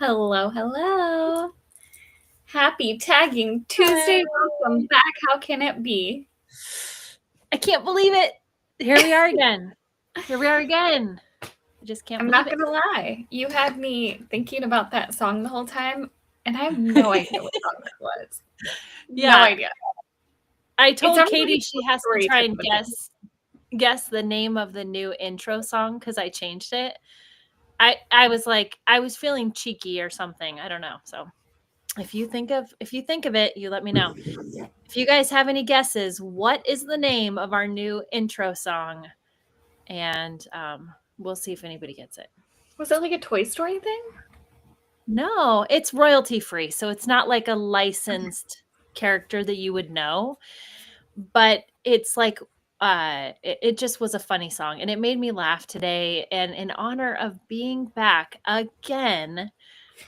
Hello, hello. Happy Tagging Tuesday. Welcome back. How can it be? I can't believe it. Here we are again. I just can't I'm believe not it. going to lie. You had me thinking about that song the whole time, and I have no idea what song that was. Yeah. No idea. I told It's Katie she has to story try type and of a thing. guess the name of the new intro song because I changed it. I was feeling cheeky or something. I don't know. So if you think of it, you let me know. If you guys have any guesses, what is the name of our new intro song? And we'll see if anybody gets it. Was it like a Toy Story thing? No, it's royalty free, so it's not like a licensed character that you would know, but it's like it just was a funny song and it made me laugh today, and in honor of being back again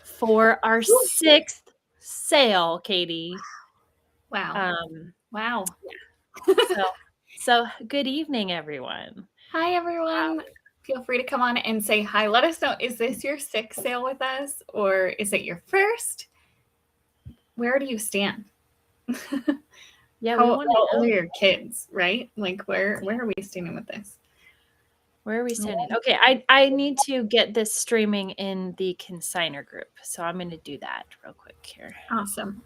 for our 6th sale, Katie. Wow. Wow. So good evening, everyone. Hi, everyone. Wow. Feel free to come on and say hi. Let us know, is this your 6th sale with us, or is it your first? Where do you stand? Yeah, How old are your kids, right? Like, where are we standing with this? Where are we standing? Okay, I need to get this streaming in the consignor group, so I'm going to do that real quick here. Awesome.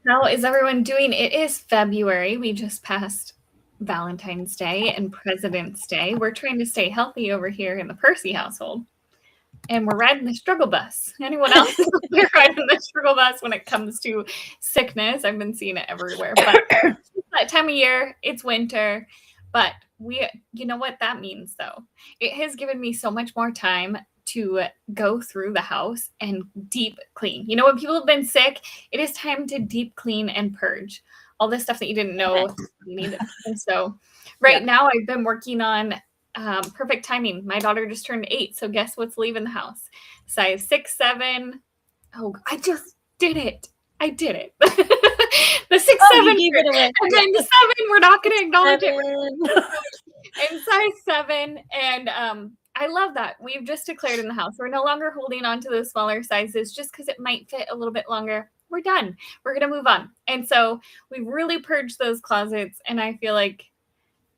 How is everyone doing? It is February. We just passed Valentine's Day and President's Day. We're trying to stay healthy over here in the Percy household. And we're riding the struggle bus. Anyone else riding the struggle bus when it comes to sickness? I've been seeing it everywhere. But it's that time of year, it's winter. But you know what that means, though? It has given me so much more time to go through the house and deep clean. You know, when people have been sick, it is time to deep clean and purge all the stuff that you didn't know you needed. And so now I've been working on perfect timing. My daughter just turned 8, so guess what's leaving the house? Size 6, 7. Oh, I just did it. I did it. The 6, 7. You gave it away. And then the 7, we're not going to acknowledge it. And size 7, and I love that. We've just declared in the house we're no longer holding on to those smaller sizes just because it might fit a little bit longer. We're done. We're going to move on. And so we've really purged those closets, and I feel like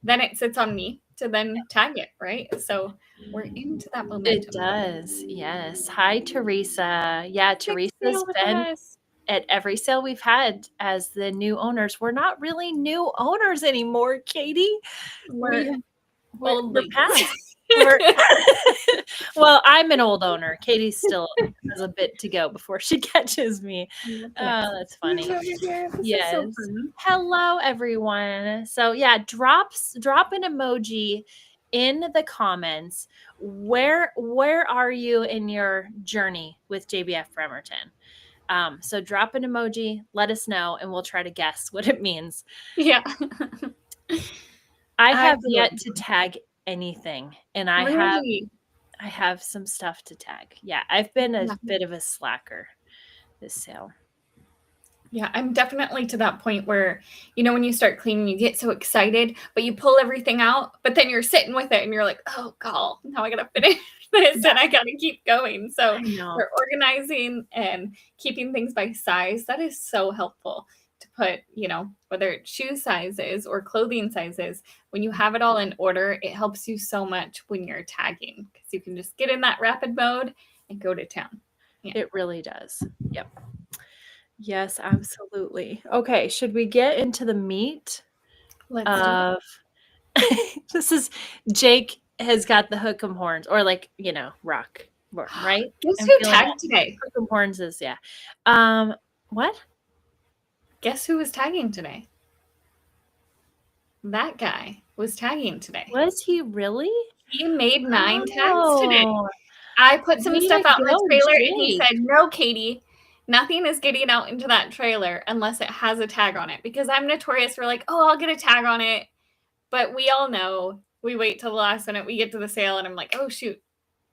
then it sits on me to then tag it, right? So we're into that momentum. It does, yes. Hi, Teresa. Yeah, Teresa's been at every sale we've had as the new owners. We're not really new owners anymore, Katie. We're past. Well, I'm an old owner. Katie still has a bit to go before she catches me. Oh, that's funny. Yes. So hello, everyone. So yeah, drop an emoji in the comments. Where are you in your journey with JBF Bremerton? So drop an emoji, let us know, and we'll try to guess what it means. Yeah. I have yet to tag anything, and I have some stuff to tag. Yeah, I've been a bit of a slacker this sale. Yeah, I'm definitely to that point where, you know, when you start cleaning, you get so excited, but you pull everything out, but then you're sitting with it and you're like, oh, God, now I got to finish this and I got to keep going. So we're organizing and keeping things by size. That is so helpful to put, you know, whether it's shoe sizes or clothing sizes. When you have it all in order, it helps you so much when you're tagging because you can just get in that rapid mode and go to town. Yeah. It really does. Yep. Yes, absolutely. Okay, should we get into the meat of this is Jake has got the hook'em horns, or like, you know, rock, right? Guess who tagged today? Hook'em horns is, yeah. What? Guess who was tagging today? That guy was tagging today. Was he really? He made 9 tags today. I put some stuff out in the trailer and he said, no, Katie, nothing is getting out into that trailer unless it has a tag on it, because I'm notorious for like, oh, I'll get a tag on it. But we all know we wait till the last minute, we get to the sale and I'm like, oh, shoot,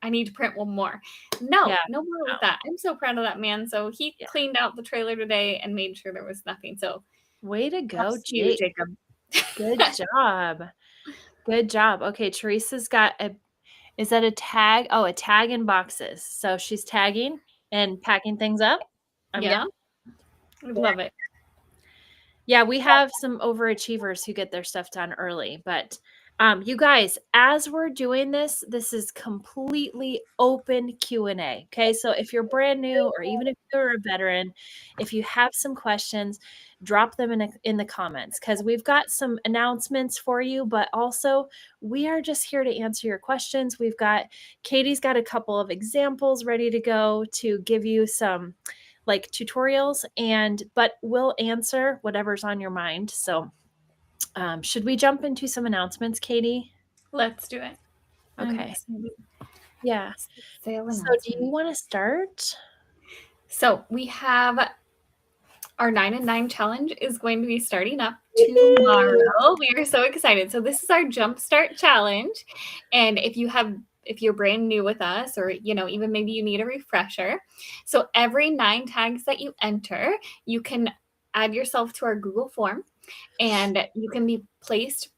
I need to print one more. No more with that. I'm so proud of that man. So he cleaned out the trailer today and made sure there was nothing. So way to go, Jake. Jacob. Good job. Good job. Okay, Teresa's got is that a tag? Oh, a tag in boxes. So she's tagging. and packing things up. I'm Yeah. getting. I love it. Yeah, we have some overachievers who get their stuff done early, but you guys, as we're doing this, this is completely open Q&A. Okay, so if you're brand new or even if you're a veteran, if you have some questions, drop them in the comments because we've got some announcements for you, but also we are just here to answer your questions. Katie's got a couple of examples ready to go to give you some like tutorials, but we'll answer whatever's on your mind. So should we jump into some announcements, Katie? Let's do it. Okay. Yeah. Sale So do you want to start? So we have our 9 and 9 challenge is going to be starting up tomorrow. We are so excited. So this is our Jumpstart challenge. And if you're brand new with us, or even maybe you need a refresher, so every 9 tags that you enter, you can add yourself to our Google form, and you can be placed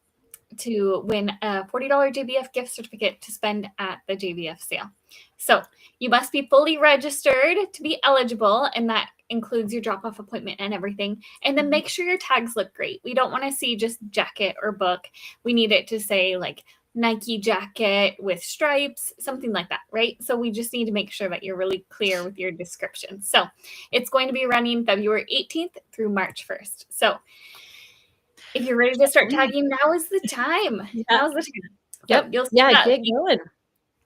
to win a $40 JBF gift certificate to spend at the JBF sale. So you must be fully registered to be eligible, and that includes your drop-off appointment and everything. And then make sure your tags look great. We don't want to see just jacket or book. We need it to say like Nike jacket with stripes, something like that, right? So we just need to make sure that you're really clear with your description. So it's going to be running February 18th through March 1st. So if you're ready to start tagging, now is the time. Yeah. Now's the time. Yep. So you'll see get that. going.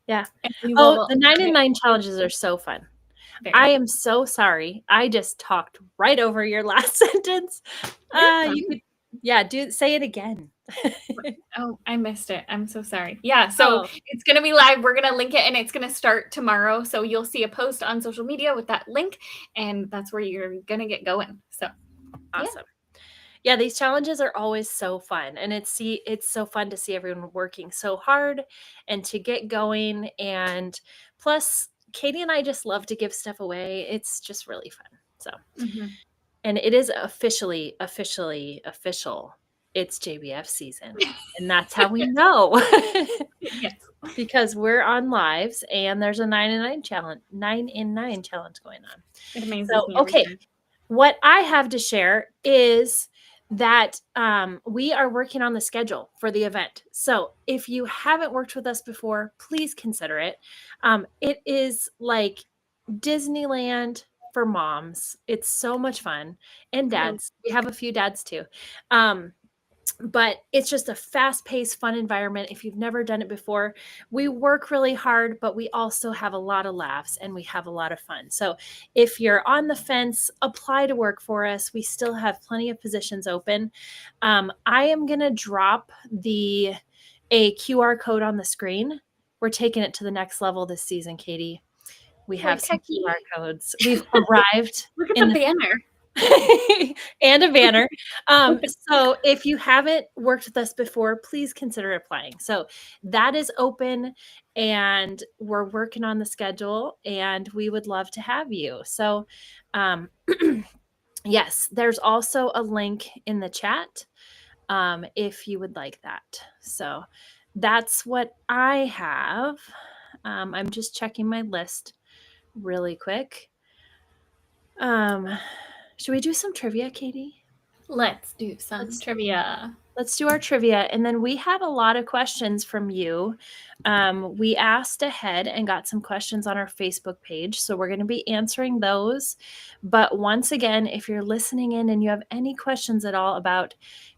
Yeah. The 9 and 9 challenges are so fun. I am so sorry. I just talked right over your last sentence. Say it again. Oh, I missed it. I'm so sorry. Yeah, so it's going to be live. We're going to link it, and it's going to start tomorrow. So you'll see a post on social media with that link, and that's where you're going to get going. So awesome. Yeah, these challenges are always so fun, and it's so fun to see everyone working so hard and to get going. And plus, Katie and I just love to give stuff away. It's just really fun. So, and it is officially official. It's JBF season, and that's how we know. Yes. Because we're on lives, and there's a 9 and 9 challenge going on. It amazes me. Okay, what I have to share is that we are working on the schedule for the event. So if you haven't worked with us before, please consider it. It is like Disneyland for moms. It's so much fun. And dads. We have a few dads too. But it's just a fast-paced, fun environment. If you've never done it before, we work really hard, but we also have a lot of laughs and we have a lot of fun. So if you're on the fence, apply to work for us. We still have plenty of positions open. I am going to drop a QR code on the screen. We're taking it to the next level this season, Katie. We have some QR codes. We've arrived. Look at the banner. And a banner. So if you haven't worked with us before, please consider applying. So that is open, and we're working on the schedule, and we would love to have you. So yes, there's also a link in the chat if you would like that. So that's what I have. I'm just checking my list really quick. Should we do some trivia, Katie? Let's do some trivia. Let's do our trivia. And then we have a lot of questions from you. We asked ahead and got some questions on our Facebook page. So we're going to be answering those. But once again, if you're listening in and you have any questions at all about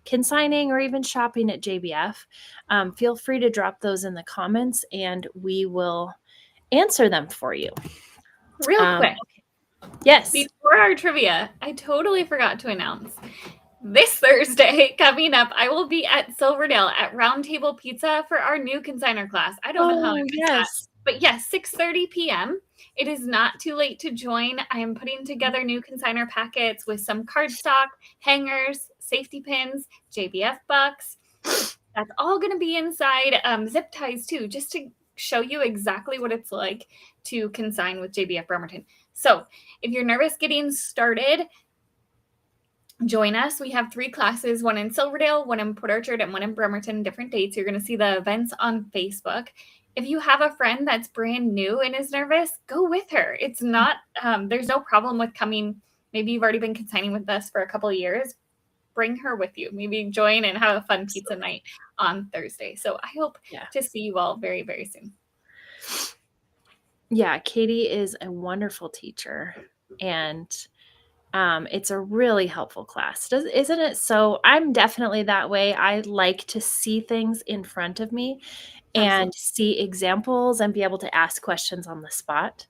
consigning or even shopping at JBF, feel free to drop those in the comments and we will answer them for you. Real quick. Yes. Before our trivia, I totally forgot to announce this Thursday coming up, I will be at Silverdale at Round Table Pizza for our new consigner class. I don't know how I missed that. But yes, 6:30 p.m. It is not too late to join. I am putting together new consigner packets with some cardstock, hangers, safety pins, JBF bucks. That's all going to be inside. Zip ties too, just to show you exactly what it's like to consign with JBF Bremerton. So if you're nervous getting started, join us. We have 3 classes, one in Silverdale, one in Port Orchard, and one in Bremerton, different dates. You're going to see the events on Facebook. if you have a friend that's brand new and is nervous, go with her. It's not, there's no problem with coming. Maybe you've already been consigning with us for a couple of years. Bring her with you. Maybe join and have a fun pizza night on Thursday. So I hope to see you all very, very soon. Yeah, Katie is a wonderful teacher, and it's a really helpful class, isn't it? So I'm definitely that way. I like to see things in front of me and see examples and be able to ask questions on the spot.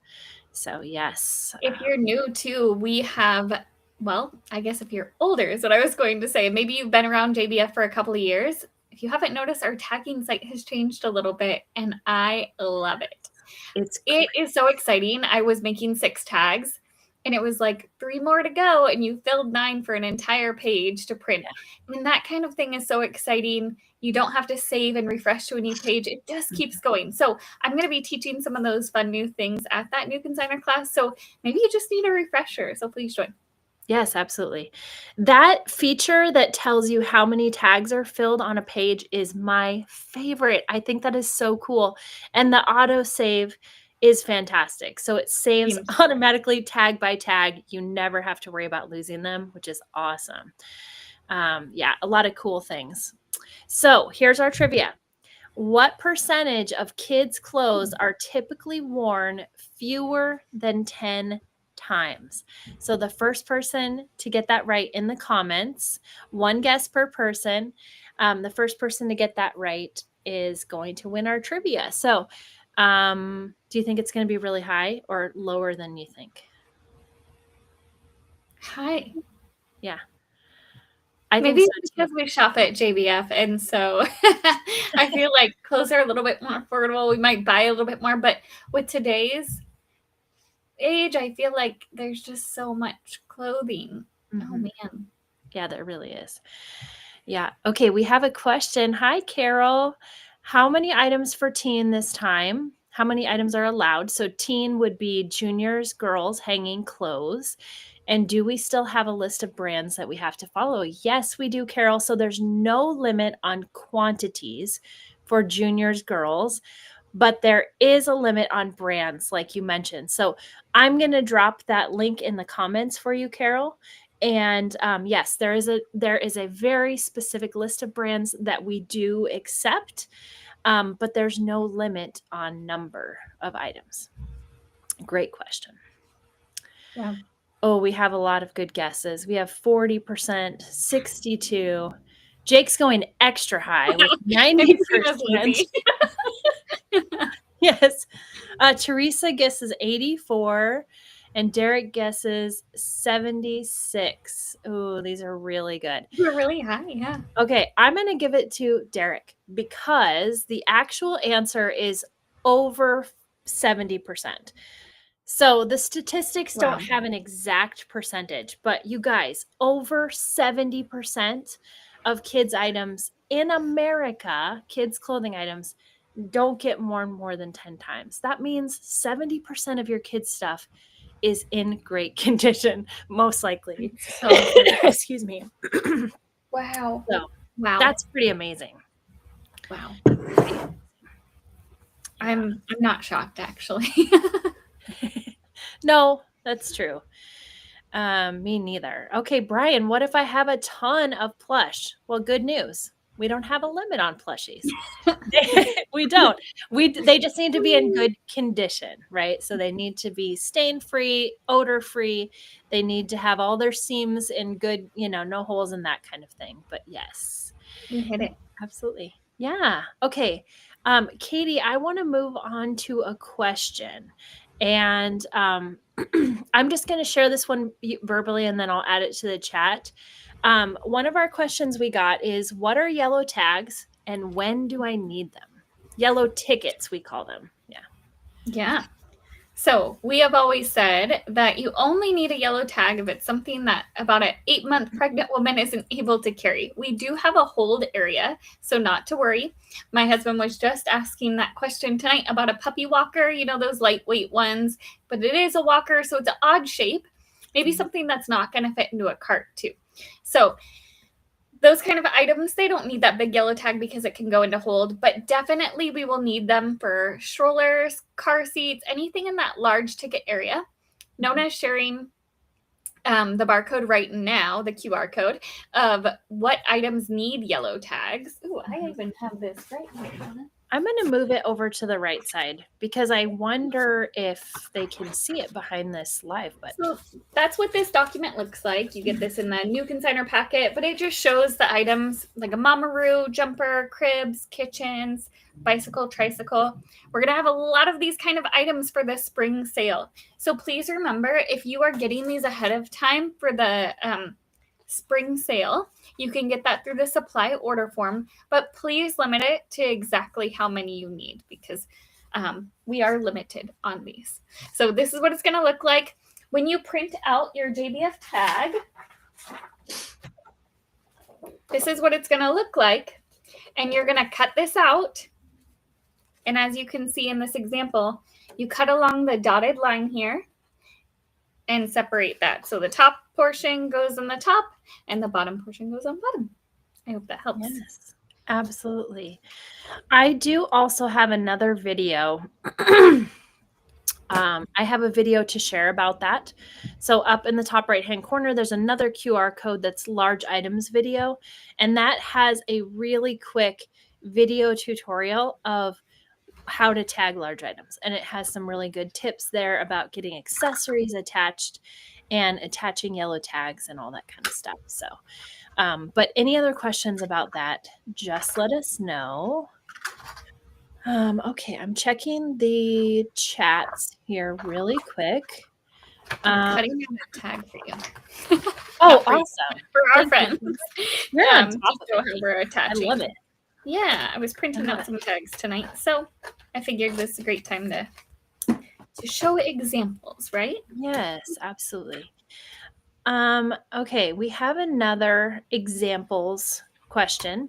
So yes. If you're new too, we have, well, I guess if you're older is what I was going to say. Maybe you've been around JBF for a couple of years. If you haven't noticed, our tagging site has changed a little bit, and I love it. It is so exciting. I was making 6 tags, and it was like 3 more to go, and you filled 9 for an entire page to print. And that kind of thing is so exciting. You don't have to save and refresh to a new page. It just keeps going. So I'm going to be teaching some of those fun new things at that new consigner class. So maybe you just need a refresher. So please join. Yes, absolutely. That feature that tells you how many tags are filled on a page is my favorite. I think that is so cool. And the autosave is fantastic. So it saves automatically tag by tag. You never have to worry about losing them, which is awesome. Yeah, a lot of cool things. So here's our trivia. What percentage of kids' clothes are typically worn fewer than 10 times? So the first person to get that right in the comments, 1 guess per person. The first person to get that right is going to win our trivia. So do you think it's going to be really high or lower than you think? High. Yeah. Maybe it's because we shop at JBF, and so I feel like clothes are a little bit more affordable. We might buy a little bit more, but with today's age, I feel like there's just so much clothing. Oh man. Yeah, there really is. Yeah. Okay, we have a question. Hi, Carol. How many items for teen this time? How many items are allowed? So teen would be juniors, girls, hanging clothes. And do we still have a list of brands that we have to follow? Yes, we do, Carol. So there's no limit on quantities for juniors, girls, but there is a limit on brands, like you mentioned. So I'm going to drop that link in the comments for you, Carol. And yes, there is a very specific list of brands that we do accept, but there's no limit on number of items. Great question. Yeah. Oh, we have a lot of good guesses. We have 40%, 62. Jake's going extra high with 90%. Yes. Teresa guesses 84 and Derek guesses 76. Oh, these are really good. You're really high, yeah. Okay, I'm going to give it to Derek because the actual answer is over 70%. So the statistics don't have an exact percentage, but you guys, over 70% of kids' items in America, kids' clothing items, don't get worn more than 10 times. That means 70% of your kids' stuff is in great condition, most likely. So, excuse me. Wow. So, that's pretty amazing. Wow. I'm not shocked, actually. No, that's true. Me neither. Okay, Brian, what if I have a ton of plush? Well, good news. We don't have a limit on plushies. We don't. They just need to be in good condition, right? So they need to be stain-free, odor-free. They need to have all their seams in good, no holes and that kind of thing. But yes. You hit it. Absolutely. Yeah. Okay. Katie, I want to move on to a question. And I'm just going to share this one verbally and then I'll add it to the chat. One of our questions we got is, what are yellow tags and when do I need them? Yellow tickets, we call them. Yeah. Yeah. So we have always said that you only need a yellow tag if it's something that about an 8-month pregnant woman isn't able to carry. We do have a hold area, so not to worry. My husband was just asking that question tonight about a puppy walker, those lightweight ones, but it is a walker, so it's an odd shape. Maybe something that's not going to fit into a cart too. So those kind of items, they don't need that big yellow tag because it can go into hold, but definitely we will need them for strollers, car seats, anything in that large ticket area. Nona's sharing the barcode right now, the QR code of what items need yellow tags. Ooh, I even have this right here. I'm going to move it over to the right side because I wonder if they can see it behind this live button. So that's what this document looks like. You get this in the new consignor packet, but it just shows the items like a Mamaroo, jumper, cribs, kitchens, bicycle, tricycle. We're going to have a lot of these kind of items for the spring sale. So please remember, if you are getting these ahead of time for the spring sale, you can get that through the supply order form, but please limit it to exactly how many you need because we are limited on these. So this is what it's going to look like when you print out your JBF tag. This is what it's going to look like, and you're going to cut this out. And as you can see in this example, you cut along the dotted line here and separate that. So the top portion goes on the top and the bottom portion goes on bottom. I hope that helps. Yes, absolutely. I do also have another video. I have a video to share about that. So up in the top right-hand corner, there's another QR code that's large items video. And that has a really quick video tutorial of how to tag large items. And it has some really good tips there about getting accessories attached and attaching yellow tags and all that kind of stuff. So, but any other questions about that, just let us know. Okay, I'm checking the chats here really quick. I'm cutting down that tag for you. Oh, awesome. For our friends. You're on top of it. We're attaching. I love it. Yeah, I was printing out some tags tonight, so I figured this is a great time to show examples, right? Yes, absolutely. Okay, we have another examples question,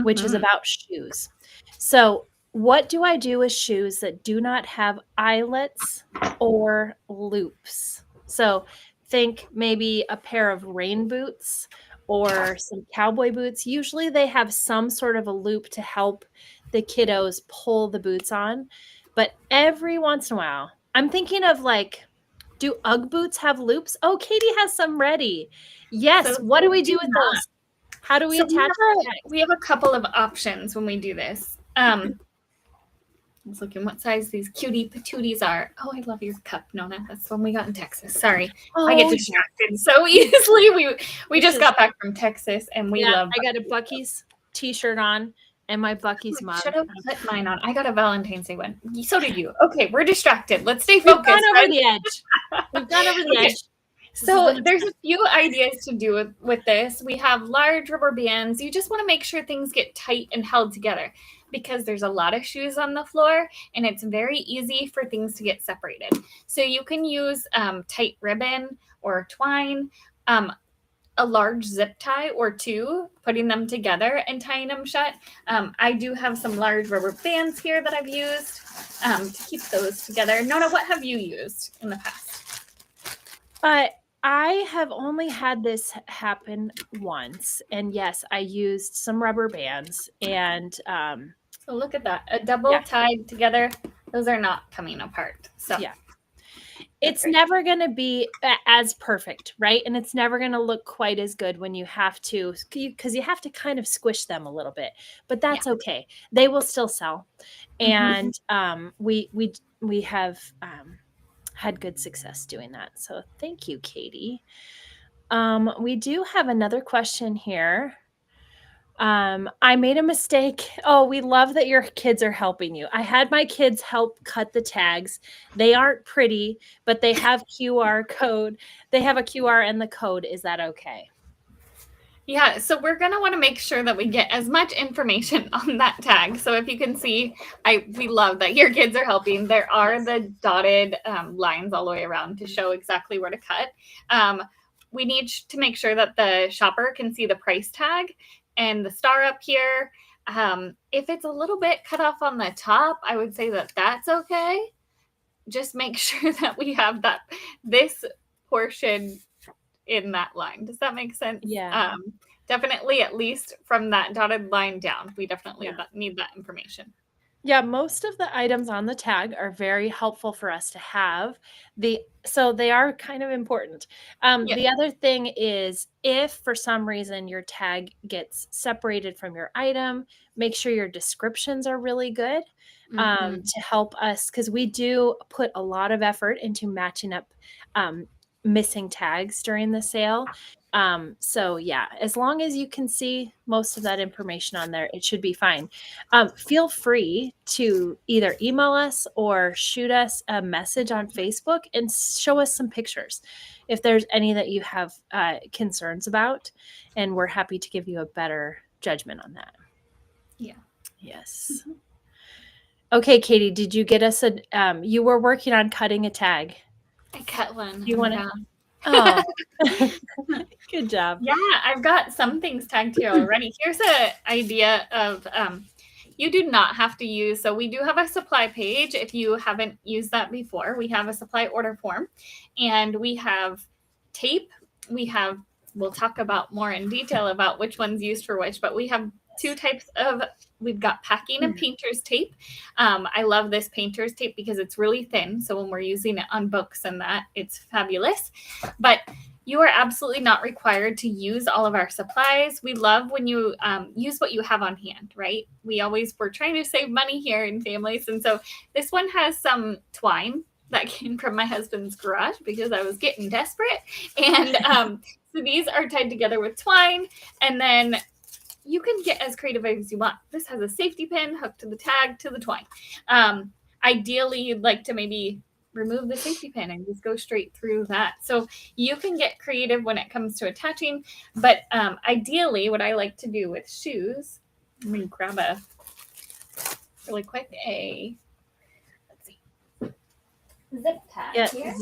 which is about shoes. So, what do I do with shoes that do not have eyelets or loops? So, think maybe a pair of rain boots or some cowboy boots. Usually they have some sort of a loop to help the kiddos pull the boots on. But every once in a while, I'm thinking of like, do UGG boots have loops? Oh, Katie has some ready. Yes. So what do we do with those? How do we attach? We have a couple of options when we do this. I was looking what size these cutie patooties are. Oh, I love your cup, Nona. That's one we got in Texas. Sorry. I get distracted so easily. We just got back from Texas and we love. I got a Buc-ee's t-shirt on and my Buc-ee's mug. Should have put mine on. I got a Valentine's Day one. So did you. Okay, we're distracted. Let's stay focused. We've gone over the edge. We've gone over the edge. So there's a few ideas to do with this. We have large rubber bands. You just want to make sure things get tight and held together because there's a lot of shoes on the floor and it's very easy for things to get separated. So you can use tight ribbon or twine, a large zip tie or two, putting them together and tying them shut. I do have some large rubber bands here that I've used to keep those together. Nona, what have you used in the past? I have only had this happen once. And yes, I used some rubber bands and so look at that. A double tied together. Those are not coming apart. So yeah. It's never going to be as perfect, right? And it's never going to look quite as good when you have to, because you have to kind of squish them a little bit, but that's okay. They will still sell. And we have had good success doing that. So thank you, Katie. We do have another question here. I made a mistake. Oh, we love that your kids are helping you. I had my kids help cut the tags. They aren't pretty, but they have QR code. They have a QR and the code. Is that okay? Yeah, so we're going to want to make sure that we get as much information on that tag. So if you can see, we love that your kids are helping. There are the dotted lines all the way around to show exactly where to cut. We need to make sure that the shopper can see the price tag and the star up here. If it's a little bit cut off on the top, I would say that that's okay. Just make sure that we have this portion in that line. Does that make sense? Yeah. definitely at least from that dotted line down. We definitely need that information. Yeah, most of the items on the tag are very helpful for us to have. So they are kind of important. The other thing is, if for some reason your tag gets separated from your item, make sure your descriptions are really good to help us, because we do put a lot of effort into matching up missing tags during the sale. So yeah, as long as you can see most of that information on there, it should be fine. Feel free to either email us or shoot us a message on Facebook and show us some pictures if there's any that you have concerns about, and we're happy to give you a better judgment on that. Yeah. Yes. Okay, Katie, did you get us you were working on cutting a tag. I cut one. You want to? Oh, good job. Yeah, I've got some things tagged here already. Here's an idea of you do not have to use. So we do have a supply page. If you haven't used that before, we have a supply order form, and we have tape. We'll talk about more in detail about which one's used for which, but we have two types of. We've got packing and painter's tape. I love this painter's tape because it's really thin. So when we're using it on books and that, it's fabulous. But you are absolutely not required to use all of our supplies. We love when you use what you have on hand, right? We're trying to save money here in families. And so this one has some twine that came from my husband's garage because I was getting desperate. And so these are tied together with twine, and then you can get as creative as you want. This has a safety pin hooked to the tag to the twine. Ideally, you'd like to maybe remove the safety pin and just go straight through that. So you can get creative when it comes to attaching. But ideally, what I like to do with shoes, let me grab a really quick zip tie. Yeah, here.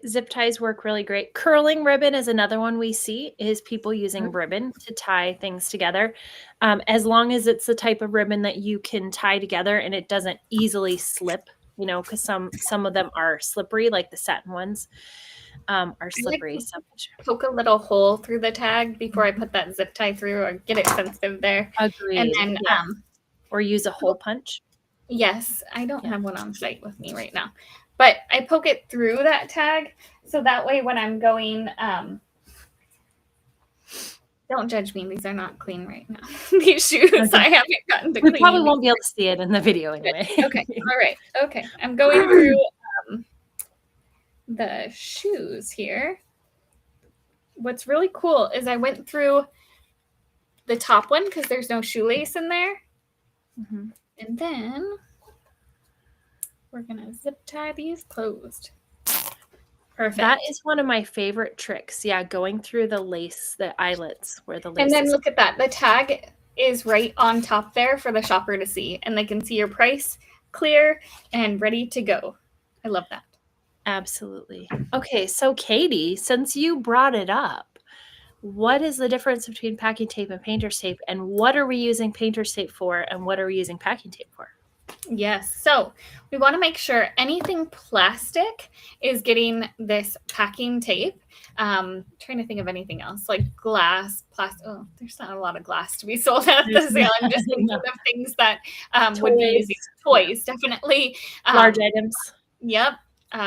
zip ties work really great. Curling ribbon is another one we see, is people using ribbon to tie things together. As long as it's the type of ribbon that you can tie together and it doesn't easily slip, because some of them are slippery, like the satin ones are slippery. So poke a little hole through the tag before I put that zip tie through, or get it sensitive there. Agreed. And then or use a hole punch. Yes, I don't have one on site with me right now. But I poke it through that tag, so that way when I'm going, don't judge me. These are not clean right now. These shoes, okay. I haven't gotten to clean. We probably won't be able to see it in the video anyway. Okay, all right. Okay, I'm going through the shoes here. What's really cool is I went through the top one because there's no shoelace in there. Mm-hmm. And then we're going to zip tie these closed. Perfect. That is one of my favorite tricks. Yeah, going through the lace, the eyelets where the lace is. And then look at that. The tag is right on top there for the shopper to see. And they can see your price clear and ready to go. I love that. Absolutely. Okay, so Katie, since you brought it up, what is the difference between packing tape and painter's tape? And what are we using painter's tape for? And what are we using packing tape for? Yes. So we want to make sure anything plastic is getting this packing tape. Trying to think of anything else like glass, plastic. Oh, there's not a lot of glass to be sold at the sale. I'm just thinking of things that would be using. Toys, definitely. Large items. Yep.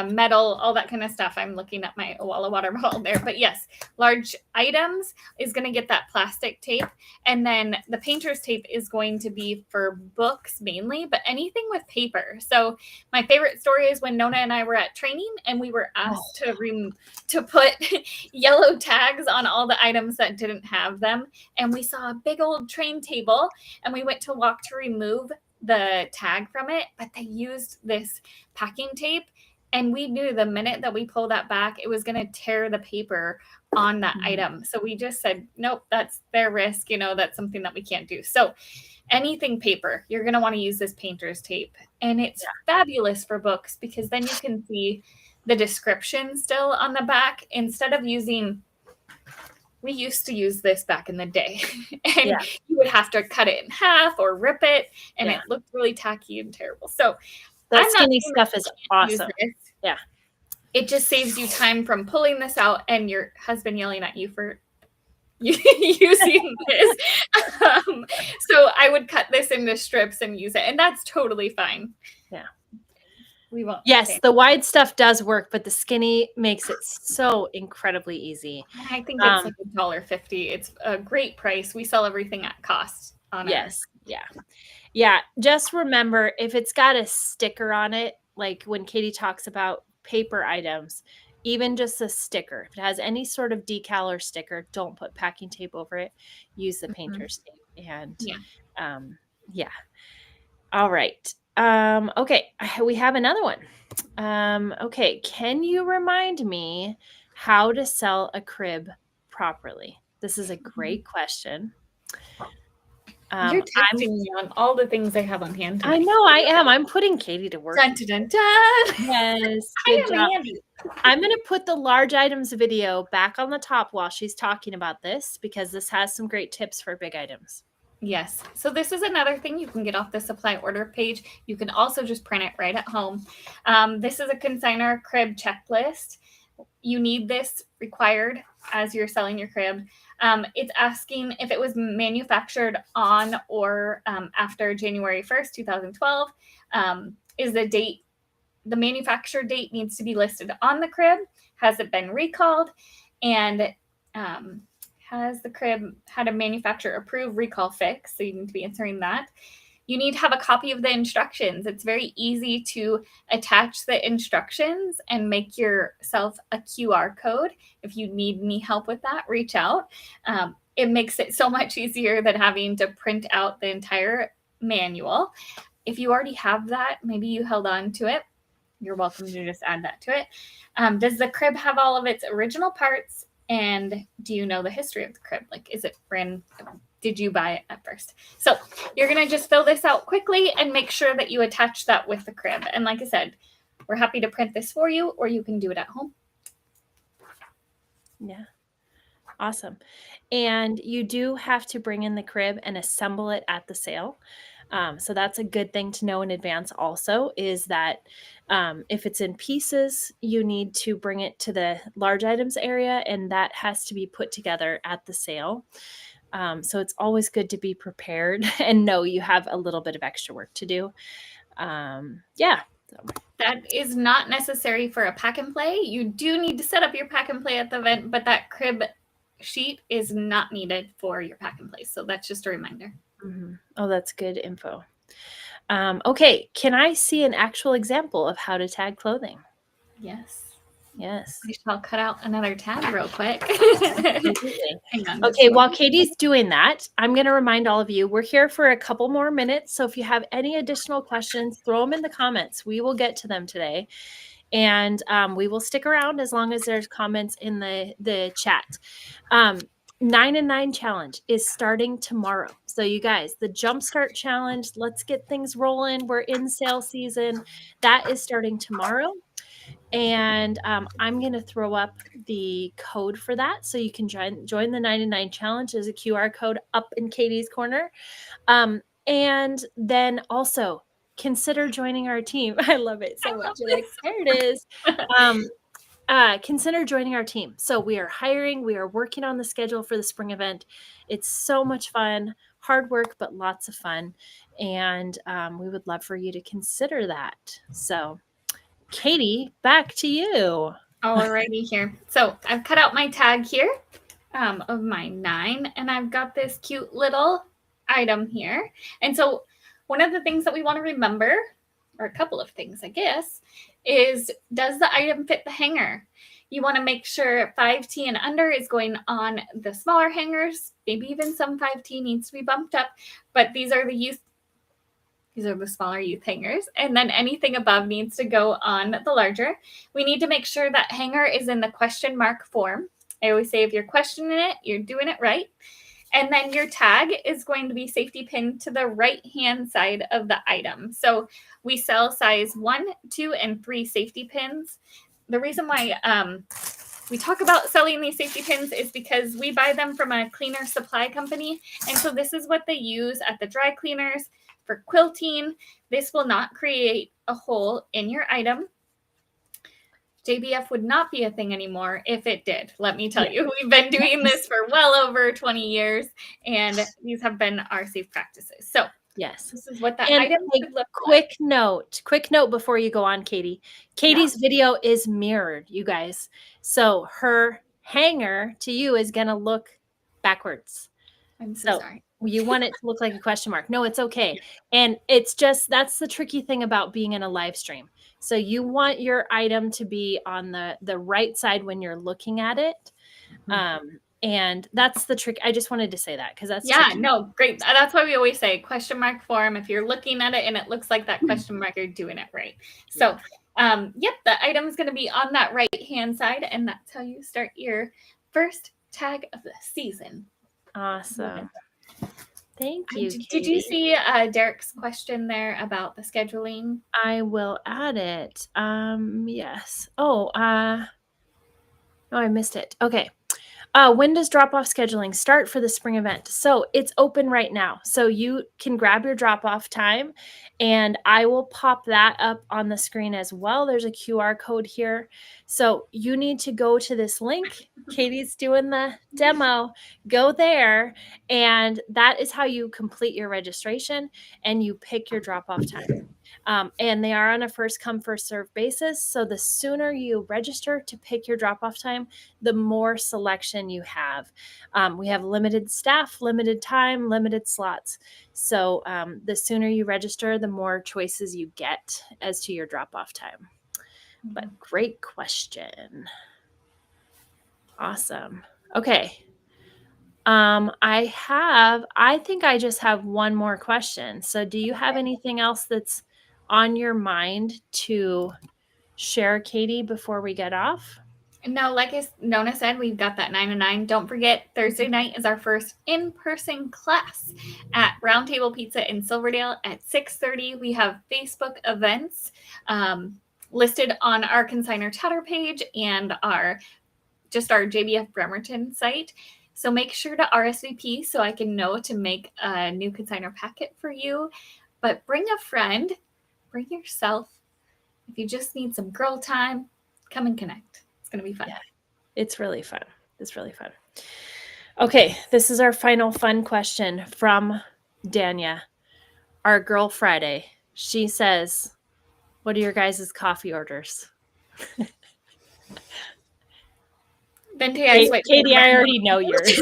Metal, all that kind of stuff. I'm looking at my Walla water bottle there. But yes, large items is going to get that plastic tape. And then the painter's tape is going to be for books mainly, but anything with paper. So my favorite story is when Nona and I were at training and we were asked to put yellow tags on all the items that didn't have them. And we saw a big old train table and we went to walk to remove the tag from it, but they used this packing tape. And we knew the minute that we pulled that back, it was going to tear the paper on that item. So we just said, nope, that's their risk. That's something that we can't do. So anything paper, you're going to want to use this painter's tape. And it's fabulous for books because then you can see the description still on the back instead of using. We used to use this back in the day and you would have to cut it in half or rip it. And it looked really tacky and terrible. So that skinny stuff is awesome. Yeah. It just saves you time from pulling this out and your husband yelling at you for using this. So I would cut this into strips and use it, and that's totally fine. Yeah. We won't. Yes, the wide stuff does work, but the skinny makes it so incredibly easy. I think it's like $1.50. It's a great price. We sell everything at cost on Yes. Yeah. Just remember, if it's got a sticker on it, like when Katie talks about paper items, even just a sticker, if it has any sort of decal or sticker, don't put packing tape over it. Use the painter's tape. And yeah. All right. Okay. We have another one. Okay. Can you remind me how to sell a crib properly? This is a great question. You're testing me on all the things I have on hand tonight. I know I am. I'm putting Katie to work. Dun, dun, dun. Yes. Good job. I'm going to put the large items video back on the top while she's talking about this, because this has some great tips for big items. Yes. So this is another thing you can get off the supply order page. You can also just print it right at home. This is a consignor crib checklist. You need this required as you're selling your crib. It's asking if it was manufactured on or after January 1st, 2012. Is the date, the manufacturer date needs to be listed on the crib. Has it been recalled? And has the crib had a manufacturer approved recall fix? So you need to be answering that. You need to have a copy of the instructions. It's very easy to attach the instructions and make yourself a QR code. If you need any help with that, reach out. It makes it so much easier than having to print out the entire manual. If you already have that, maybe you held on to it, you're welcome to just add that to it. Does the crib have all of its original parts? And do you know the history of the crib? Like, is it brand? Did you buy it at first? So you're going to just fill this out quickly and make sure that you attach that with the crib. And like I said, we're happy to print this for you, or you can do it at home. Yeah. Awesome. And you do have to bring in the crib and assemble it at the sale. So that's a good thing to know in advance also, is that if it's in pieces, you need to bring it to the large items area, and that has to be put together at the sale. So it's always good to be prepared and know you have a little bit of extra work to do. Yeah. That is not necessary for a pack and play. You do need to set up your pack and play at the event, but that crib sheet is not needed for your pack and play. So that's just a reminder. Mm-hmm. Oh, that's good info. Okay. Can I see an actual example of how to tag clothing? Yes. Yes. I'll cut out another tag real quick. Hang on. Okay, while Katie's doing that, I'm going to remind all of you, we're here for a couple more minutes. So if you have any additional questions, throw them in the comments. We will get to them today. And we will stick around as long as there's comments in the chat. 9 and 9 challenge is starting tomorrow. So you guys, the Jumpstart challenge, let's get things rolling. We're in sale season. That is starting tomorrow. And I'm going to throw up the code for that. So you can join the 9 and 9 challenge. There's a QR code up in Katie's corner. And then also consider joining our team. I love it so much. Like, there it is. Consider joining our team. So we are hiring. We are working on the schedule for the spring event. It's so much fun, hard work, but lots of fun. And we would love for you to consider that. So Katie, back to you. Alrighty here. So I've cut out my tag here of my 9, and I've got this cute little item here. And so one of the things that we want to remember, or a couple of things, I guess, is, does the item fit the hanger? You want to make sure 5T and under is going on the smaller hangers. Maybe even some 5T needs to be bumped up, but these are the smaller youth hangers. And then anything above needs to go on the larger. We need to make sure that hanger is in the question mark form. I always say if you're questioning it, you're doing it right. And then your tag is going to be safety pinned to the right-hand side of the item. So we sell size 1, 2, and 3 safety pins. The reason why we talk about selling these safety pins is because we buy them from a cleaner supply company. And so this is what they use at the dry cleaners for quilting. This will not create a hole in your item. JBF would not be a thing anymore if it did. Let me tell you, we've been doing this for well over 20 years, and these have been our safe practices. So yes, this is what that and item should look quick note before you go on, Katie. Katie's video is mirrored, you guys. So her hanger to you is going to look backwards. I'm so sorry. You want it to look like a question mark. No, it's okay. And it's just, that's the tricky thing about being in a live stream. So you want your item to be on the right side when you're looking at it. And that's the trick. I just wanted to say that because that's tricky. No, great. That's why we always say question mark form. If you're looking at it and it looks like that question mark, you're doing it right. So the item is going to be on that right hand side, and that's how you start your first tag of the season. Awesome. Thank you, Katie. Did you see Derek's question there about the scheduling? I will add it. Yes. Oh, no, I missed it. Okay. When does drop-off scheduling start for the spring event? So it's open right now. So you can grab your drop-off time, and I will pop that up on the screen as well. There's a QR code here. So you need to go to this link. Katie's doing the demo. Go there, and that is how you complete your registration, and you pick your drop-off time. And they are on a first come, first serve basis. So the sooner you register to pick your drop-off time, the more selection you have. We have limited staff, limited time, limited slots. So the sooner you register, the more choices you get as to your drop-off time. But great question. Awesome. Okay. I think I just have one more question. So do you have anything else that's on your mind to share, Katie, before we get off? No, like Nona said, we've got that 9 to 9. Don't forget, Thursday night is our first in-person class at Round Table Pizza in Silverdale at 6:30. We have Facebook events listed on our consignor chatter page and our JBF Bremerton site. So make sure to RSVP so I can know to make a new consignor packet for you. But bring a friend, bring yourself. If you just need some girl time, come and connect. It's going to be fun. Yeah, it's really fun. It's really fun. Okay, this is our final fun question from Dania, our girl Friday. She says, what are your guys' coffee orders? Venti, Katie, I already know yours.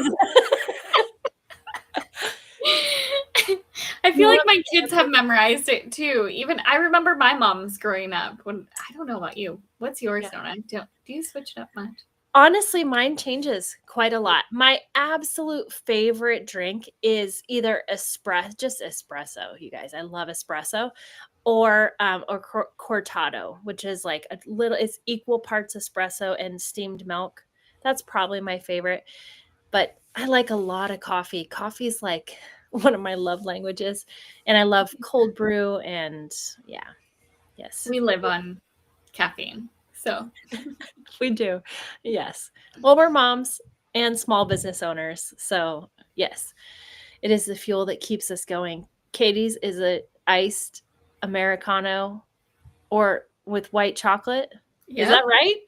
I feel like my kids have memorized it too. Even I remember my mom's growing up. When I don't know about you. What's yours, Nona? Do you switch it up much? Honestly, mine changes quite a lot. My absolute favorite drink is either espresso, you guys. I love espresso, or cortado, which is like it's equal parts espresso and steamed milk. That's probably my favorite. But I like a lot of coffee. Coffee is like one of my love languages, and I love cold brew. And yes, we live on caffeine. So we do. Yes. Well, we're moms and small business owners. So yes, it is the fuel that keeps us going. Katie's is a iced Americano or with white chocolate. Is that right?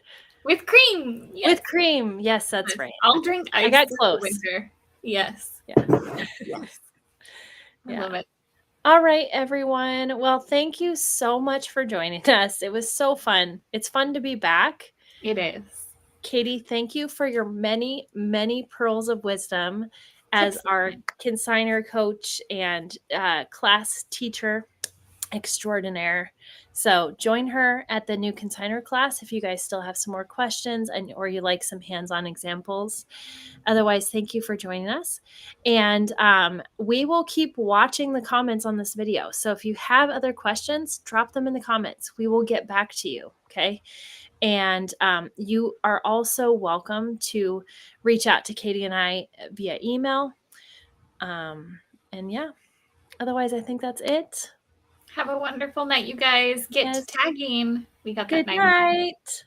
With cream. Yes. With cream. Yes, that's right. I'll drink ice. I got close. Winter. Yes. Yeah. Yes. I love it. All right, everyone. Well, thank you so much for joining us. It was so fun. It's fun to be back. It is. Katie, thank you for your many, many pearls of wisdom as our consignor coach and class teacher extraordinaire. So join her at the new consignor class if you guys still have some more questions or you like some hands-on examples. Otherwise, thank you for joining us. And we will keep watching the comments on this video. So if you have other questions, drop them in the comments. We will get back to you, okay? And you are also welcome to reach out to Katie and I via email. And yeah, otherwise, I think that's it. Have a wonderful night, you guys. Get to tagging. We got that Good night.